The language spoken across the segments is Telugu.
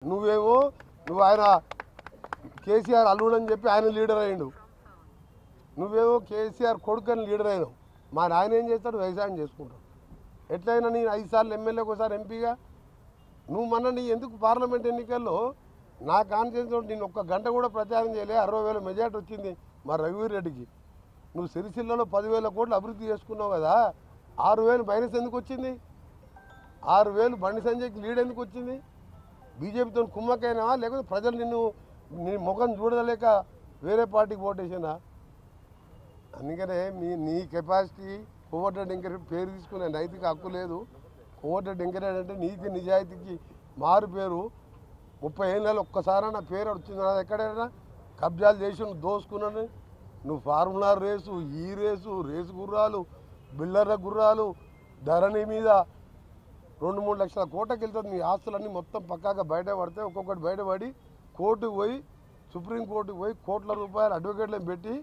నువ్వు ఆయన కేసీఆర్ అల్లుడని చెప్పి ఆయన లీడర్ అయ్యిండు. నువ్వేమో కేసీఆర్ కొడుకని లీడర్ అయినావు. మా ఆయన ఏం చేస్తాడు? వ్యవసాయం చేసుకుంటాడు. ఎట్లయినా నేను 5 సార్లు ఎమ్మెల్యేకి ఒకసారి ఎంపీగా నువ్వు నీ ఎందుకు పార్లమెంట్ ఎన్నికల్లో నా కాన్ఫిడెన్స్ నేను ఒక్క గంట కూడా ప్రచారం చేయలే. 60,000 మెజార్టీ వచ్చింది మా రఘువీర్ రెడ్డికి. నువ్వు సిరిసిల్లలో 10,000 కోట్లు అభివృద్ధి చేసుకున్నావు కదా, 6,000 మైనస్ ఎందుకు వచ్చింది? 6,000 బండి సంజయ్కి లీడ్ ఎందుకు వచ్చింది? బీజేపీతో కుమ్మకైనావా లేకపోతే ప్రజలు నీ ముఖం చూడలేక వేరే పార్టీకి ఓటేసినా? అందుకనే నీ కెపాసిటీ కోమటిరెడ్డి వెంకరెడ్డి పేరు తీసుకునే నైతిక హక్కు లేదు. కోమటిరెడ్డి వెంకరెడ్డి అంటే నీతి నిజాయితీకి మారు పేరు. 30 ఏళ్ళలో ఒక్కసారి నా పేరు వచ్చింది. నాది ఎక్కడైనా కబ్జాలు చేసి నువ్వు దోసుకున్నాను. నువ్వు ఫార్ములా రేసు, ఈ రేసు గుర్రాలు, బిల్డర్ల గుర్రాలు, ధరణి మీద 2-3 లక్షల కోట్లకి వెళ్తుంది. నీ ఆస్తులన్నీ మొత్తం పక్కాగా బయటపడితే ఒక్కొక్కటి బయటపడి కోర్టుకు పోయి సుప్రీంకోర్టుకు పోయి కోట్ల రూపాయలు అడ్వకేట్లను పెట్టి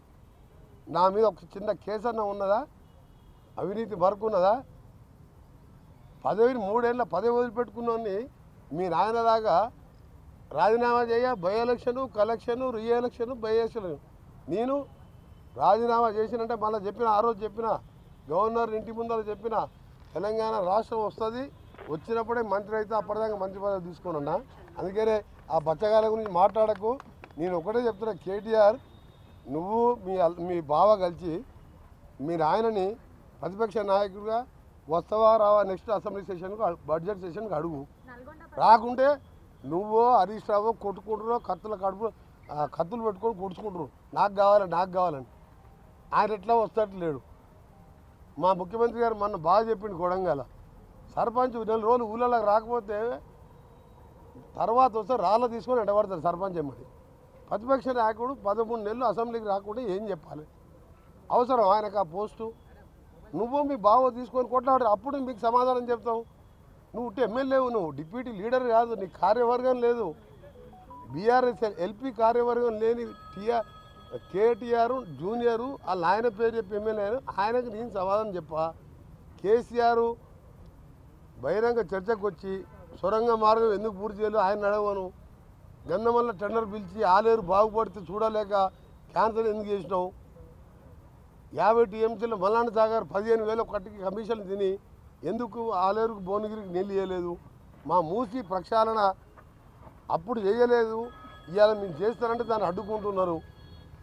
నా మీద ఒక చిన్న కేసు అన్న ఉన్నదా? అవినీతి మరకున్నదా? 3 ఏళ్ళ పదవి వదిలిపెట్టుకున్నాన్ని మీ నాయనలాగా రాజీనామా చేయ by election, collection, re election, by election. నేను రాజీనామా చేసినంటే మళ్ళీ చెప్పిన, ఆ రోజు చెప్పిన, గవర్నర్ ఇంటి ముందర చెప్పిన, తెలంగాణ రాష్ట్రం వస్తుంది, వచ్చినప్పుడే మంత్రి అయితే అప్పటిదాకా మంత్రి పదవి తీసుకున్నా. అందుకనే ఆ బచ్చగాల గురించి మాట్లాడకు. నేను ఒకటే చెప్తున్నా, కేటీఆర్ నువ్వు మీ బావ కలిసి మీ నాయనని ప్రతిపక్ష నాయకుడిగా వస్తావా రావా నెక్స్ట్ అసెంబ్లీ సెషన్కు బడ్జెట్ సెషన్కి అడుగు. రాకుంటే నువ్వు హరీష్ రావు కొట్టుకుంటారో కత్తులు పెట్టుకొని కొడుచుకుంటారు. నాకు కావాలని ఆయన ఎట్లా వస్తట్టు లేడు. మా ముఖ్యమంత్రి గారు మొన్న బాగా చెప్పిండు. కొడంగల్ సర్పంచ్ 4 రోజులు ఊళ్ళలోకి రాకపోతే తర్వాత వస్తే రాళ్ళ తీసుకొని ఎడబడతారు సర్పంచ్ ఎమ్మడి. ప్రతిపక్ష నాయకుడు 13 నెలలు అసెంబ్లీకి రాకుండా ఏం చెప్పాలి? అవసరం ఆయనకు ఆ పోస్టు? నువ్వు మీ బావ తీసుకొని కొట్లాడు, అప్పుడు మీకు సమాధానం చెప్తావు. నువ్వు ఎమ్మెల్యేవు, నువ్వు డిప్యూటీ లీడర్ కాదు, నీకు కార్యవర్గం లేదు. బీఆర్ఎస్ ఎల్పీ కార్యవర్గం లేని కేటీఆర్ జూనియరు వాళ్ళ ఆయన పేరు చెప్పి ఎమ్మెల్యే, ఆయనకు నేను సమాధానం చెప్పా. కేసీఆర్ బహిరంగ చర్చకు వచ్చి సొరంగ మార్గం ఎందుకు పూర్తి చేయలేదు ఆయన నడవను. గంధమల్ల టెండర్ పిలిచి ఆలేరు బాగుపడితే చూడలేక క్యాన్సల్ ఎందుకు చేసినావు? 50 టీఎంసీలో మల్లాండ సాగర్ 15,000 కట్టికి కమిషన్ తిని ఎందుకు ఆలేరుకు భువనగిరికి నీళ్ళు చేయలేదు? మా మూసి ప్రక్షాళన అప్పుడు చేయలేదు, ఇవాళ మీరు చేస్తారంటే దాన్ని అడ్డుకుంటున్నారు.